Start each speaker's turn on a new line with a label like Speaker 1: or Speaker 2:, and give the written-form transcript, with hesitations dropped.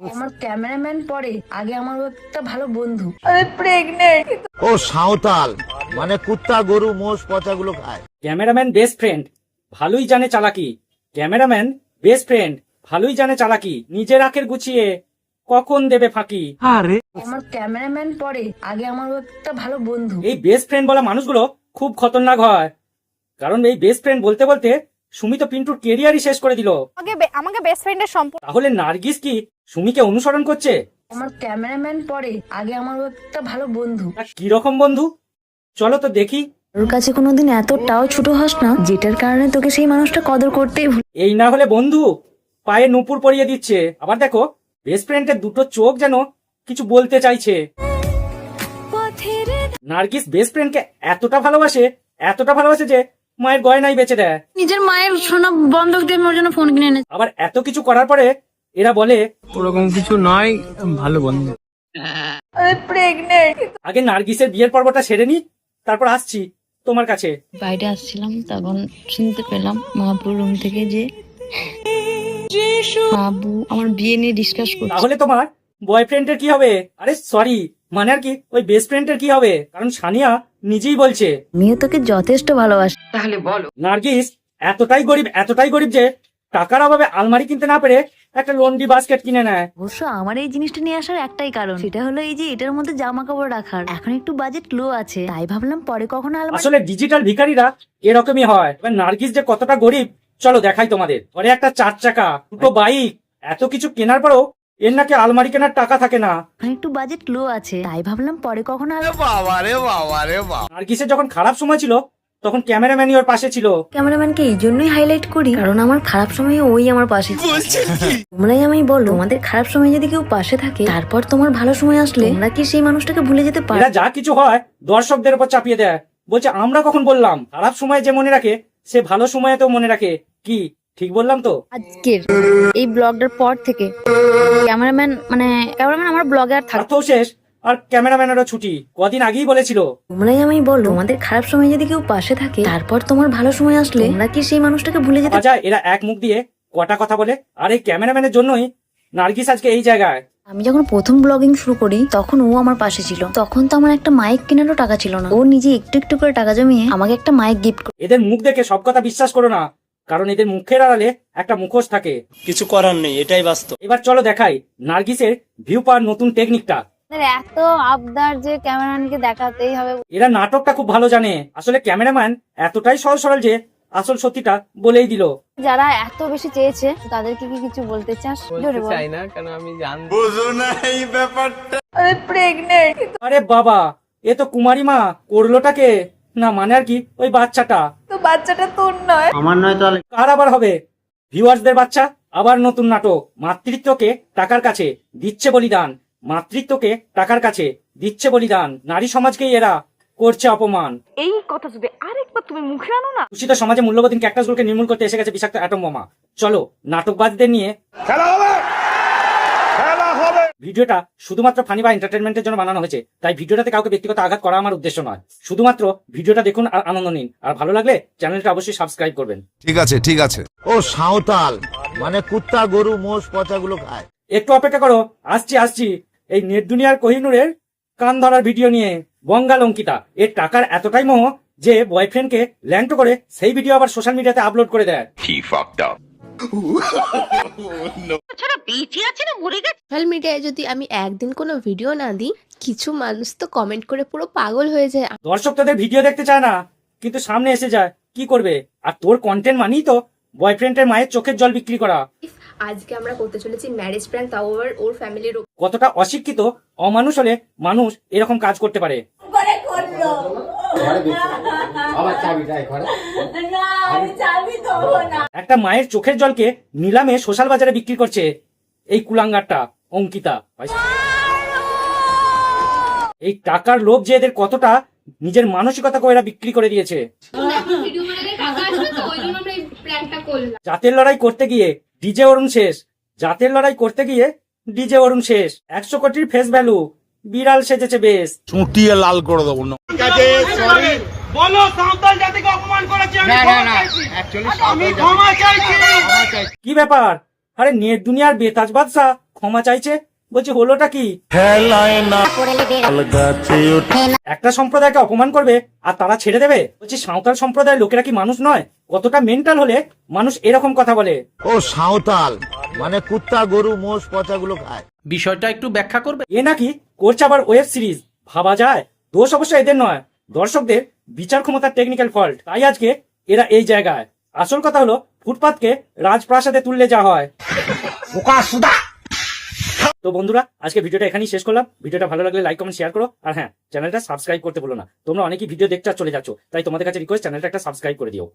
Speaker 1: আমার ক্যামেরাম্যান পরে আগে আমার একটা ভালো বন্ধু।
Speaker 2: আমি প্রেগনেন্ট।
Speaker 3: ও সাঁওতাল মানে কুত্তা গরু মোষ পচাগুলো খায়।
Speaker 4: ক্যামেরাম্যান বেস্ট ফ্রেন্ড ভালোই জানে চালাকি। ক্যামেরাম্যান বেস্ট ফ্রেন্ড ভালোই জানে চালাকি। নিজের আখের গুছিয়ে কখন দেবে ফাঁকি।
Speaker 1: আমার ক্যামেরাম্যান পরে আগে আমার একটা ভালো বন্ধু।
Speaker 4: এই বেস্ট ফ্রেন্ড বলা মানুষগুলো খুব খতরনাক হয়, কারণ এই বেস্ট ফ্রেন্ড বলতে বলতে সুমি তো পিন্টুর কেরিয়ারই শেষ করে দিল।
Speaker 2: আমাকে বেস্ট ফ্রেন্ডের সম্পর্ক।
Speaker 4: তাহলে নার্গিস কি সুমিকে অনুসরণ করছে?
Speaker 1: আমার ক্যামেরাম্যান পরে আগে আমার একটা ভালো বন্ধু।
Speaker 4: কি রকম বন্ধু চলো তো দেখি।
Speaker 1: ওর কাছে কোনোদিন এতটাও ছোট হস না যেটার কারণে তোকে সেই মানুষটা কদর করতেই
Speaker 4: এই না হলে বন্ধু পায়ে নুপুর পরিয়ে দিচ্ছে। আবার দেখো বেস্ট ফ্রেন্ডের দুটো চোখ যেন কিছু বলতে চাইছে। নার্গিস বেস্ট ফ্রেন্ডকে এতটা ভালোবাসে যে মায়ের গয়নাই বেচে দেয়।
Speaker 1: নিজের মায়ের সোনা বন্ধক দিয়ে ওর জন্য ফোন কিনে এনেছে।
Speaker 4: আবার এত কিছু করার পরে এরা বলে
Speaker 5: ওরকম কিছু নয়, ভালো বন্ধু।
Speaker 2: আমি প্রেগনেন্ট।
Speaker 4: আগে নার্গিসের বিয়ের পর্বটা সেরে নি, তারপর আসছি তোমার কাছে।
Speaker 6: বাইরে আসছিলাম তখন শুনতে পেলাম মাহবুর রুম থেকে যে বাবু আমার বিয়ে নিয়ে ডিসকাস করছে।
Speaker 4: তাহলে তোমার বয়ফ্রেন্ডের কি হবে? আরে সরি, মানে আর কি ওই বেস্ট ফ্রেন্ডের কি হবে? কারণ সানিয়া নিজেই বলছে
Speaker 1: আমিও তোকে যথেষ্ট ভালোবাসি।
Speaker 4: নার্গিস এতটাই গরিব যে টাকার অভাবে আলমারি কিনতে না পেরে একটা লন্ড্রি বাস্কেট কিনে নেয়।
Speaker 1: অবশ্য আমার এই জিনিসটা নিয়ে আসার একটাই কারণ, সেটা হলো এই যে এটার মধ্যে জামা কাপড় রাখার এখন একটু বাজেট লো আছে, তাই ভাবলাম পরে কখনো
Speaker 4: আসলে ডিজিটাল ভিখারিরা এরকমই হয়। এবার নার্গিস যে কতটা গরিব চলো দেখাই তোমাদের। পরে একটা 4 চাকা, দুটো বাইক, এত কিছু কেনার পরেও এর নাকি আলমারি কেনার টাকা থাকে না।
Speaker 1: এখন একটু বাজেট লো আছে, তাই ভাবলাম পরে কখনো
Speaker 4: নার্গিসের যখন খারাপ সময় ছিল তখন ক্যামেরাম্যানই ওর পাশে ছিল।
Speaker 1: ক্যামেরাম্যানকে এই জন্যই হাইলাইট করি কারণ আমার খারাপ সময়ে ওই আমার পাশে ছিল। তোমরাই আমায় বলো, তোমাদের খারাপ সময় যদি কেউ পাশে থাকে তারপর তোমার ভালো সময় আসলে তোমরা কি সেই মানুষটাকে ভুলে যেতে পারো?
Speaker 4: এরা যা কিছু হয় দর্শকদের উপর চাপিয়ে দেয়, বলছে আমরা কখন বললাম? খারাপ সময় যে মনে রাখে সে ভালো সময়েতেও মনে রাখে। কি ঠিক বললাম তো?
Speaker 6: আজকের এই ব্লগটার পর থেকে ক্যামেরাম্যান আমার ব্লগে আর থাকবে।
Speaker 4: স্বার্থও শেষ আর ক্যামেরাম্যানেরও ছুটি। কদিন আগেই বলেছিল।
Speaker 1: তোমরাই আমায় বলো, তোমাদের খারাপ সময় যদি কেউ পাশে থাকে তারপর তোমার ভালো সময় আসলে তোমরা কি সেই মানুষটাকে ভুলে যেতে?
Speaker 4: আচ্ছা এরা এক মুখ দিয়ে কটা কথা বলে, আর এই ক্যামেরাম্যানের জন্যই নার্গিস আজকে এই জায়গায়।
Speaker 1: আমি যখন প্রথম ব্লগিং শুরু করি তখন ও আমার পাশে ছিল। তখন তো আমার একটা মাইক কেনারও টাকা ছিল না। ও নিজে একটু একটু করে টাকা জমিয়ে আমাকে একটা মাইক গিফট করে।
Speaker 4: এদের মুখ দেখে সব কথা বিশ্বাস করো না, কারণ এদের মুখের আড়ালে একটা মুখোশ থাকে।
Speaker 7: কিছু করার নেই, এটাই বাস্তব।
Speaker 4: এবার চলো দেখাই নার্গিসের ভিউ পাওয়ার নতুন টেকনিকটা।
Speaker 6: এত আবদার যে ক্যামেরাম্যানকে দেখাতেই হবে।
Speaker 4: এরা নাটকটা খুব ভালো জানে। আসলে ক্যামেরাম্যান এতটাই সহজ সরল যে আসল সত্যিটা বলেই দিল।
Speaker 6: যারা এত বেশি চেয়েছে তাদেরকে কি কিছু বলতে চাস? জোরে বল।
Speaker 5: চাই না, কারণ আমি জানি
Speaker 2: আমি প্রেগনেন্ট।
Speaker 4: আরে বাবা, এ তো কুমারী মা, করলোটাকে না, মানে আর কি ওই বাচ্চাটা।
Speaker 2: তো বাচ্চাটা তোর নয়।
Speaker 7: আমার নয় তাহলে
Speaker 4: কার আবার হবে? ভিউয়ার্সদের বাচ্চা। আবার নতুন নাটক, মাতৃত্বকে টাকার কাছে দিচ্ছে বলিদান। মাতৃত্বকে টাকার কাছে দিচ্ছে বলিদান। নারী সমাজকেই এরা করছে অপমান।
Speaker 2: এই কথা যদি আরেকবার তুমি মুখে আনো না।
Speaker 4: দূষিত সমাজে মূল্যবোধহীন ক্যাকটাসগুলোকে নির্মূল করতে এসে গেছে বিষাক্ত অ্যাটম বোমা। চলো নাটকবাজদের নিয়ে খেলা হবে। ভিডিওটা শুধুমাত্র ফানি বা এন্টারটেনমেন্টের জন্য বানানো হয়েছে, তাই ভিডিওটাতে কাউকে ব্যক্তিগত আঘাত করা আমার উদ্দেশ্য নয়। শুধুমাত্র ভিডিওটা দেখুন আর আনন্দ নিন, আর ভালো লাগলে চ্যানেলটা অবশ্যই সাবস্ক্রাইব করবেন।
Speaker 3: ঠিক আছে ও সাঁওতাল মানে কুত্তা গরু মোষ পচাগুলো খায়।
Speaker 4: একটু অপেক্ষা করো, আসছি এই নেট দুনিয়ার কোহিনুরের কান ধরার ভিডিও নিয়ে। বঙ্গাল অঙ্কিতা এর টাকার এতটাই মোহ যে বয়ফ্রেন্ডকে ল্যাংটো করে সেই ভিডিও আবার সোশ্যাল মিডিয়াতে আপলোড করে দেয়।
Speaker 8: সোশ্যাল মিডিয়ায় যদি আমি একদিন কোনো ভিডিও না দিই, কিছু মানুষ তো কমেন্ট করে পুরো পাগল হয়ে যায়।
Speaker 4: দর্শক তোদের ভিডিও দেখতে চায় না, কিন্তু সামনে এসে যায়, কি করবে? আর তোর কন্টেন্ট মানেই তো বয়ফ্রেন্ডের মায়ের চোখের জল বিক্রি করা।
Speaker 8: আজকে আমরা করতে চলেছি ম্যারেজ প্র্যাঙ্ক, তাও আবার ওর ফ্যামিলির।
Speaker 4: কতটা অশিক্ষিত অমানুষ হলে মানুষ এরকম কাজ করতে পারে? একটা মায়ের চোখের জলকে নিলামে সোশ্যাল বাজারে বিক্রি করছে এই কুলাঙ্গারটা অঙ্কিতা। এই টাকার লোভ যে এদের কতটা, নিজের মানসিকতাকে এরা বিক্রি করে দিয়েছে। জাতের লড়াই করতে গিয়ে ডিজে অরুণ শেষ। 100 কোটির ফেস ভ্যালু, বিড়াল সেজেছে বেশ।
Speaker 3: চুটিয়ে লাল করে দেবো না।
Speaker 5: বলো সাঁওতাল জাতিকে অপমান করেছি আমি ক্ষমা চাইছি।
Speaker 4: কি ব্যাপার? আরে নেট দুনিয়ার বেতাজ বাদশা ক্ষমা চাইছে, বলছি হলোটা কি? একটা সম্প্রদায়কে অপমান করবে আর তারা ছেড়ে দেবে? বলছি সাঁওতাল সম্প্রদায়ের লোকেরা কি মানুষ নয়? কতটা মেন্টাল হলে মানুষ এরকম কথা বলে?
Speaker 3: ও সাঁওতাল মানে কুত্তা গরু মোষ পচাগুলো খায়।
Speaker 5: বিষয়টা একটু ব্যাখ্যা করবে?
Speaker 4: এ নাকি করছে আবার ওয়েব সিরিজ, ভাবা যায়? দোষ অবশ্য এদের নয়, দর্শকদের বিচার ক্ষমতার টেকনিক্যাল ফল্ট। তাই আজকে এরা এই জায়গায়। আসল কথা হলো ফুটপাতকে রাজপ্রাসাদে তুললে যা হয়। তো বন্ধুরা, আজকে ভিডিওটা এখানেই শেষ করলাম। ভিডিওটা ভালো লাগলে লাইক কমেন্ট শেয়ার করো, আর হ্যাঁ, চ্যানেলটা সাবস্ক্রাইব করতে ভুলো না। তোমরা অনেকেই ভিডিও দেখতে আর চলে যাচ্ছ, তাই তোমাদের কাছে রিকোয়েস্ট, চ্যানেলটা একটা সাবস্ক্রাইব করে দিও।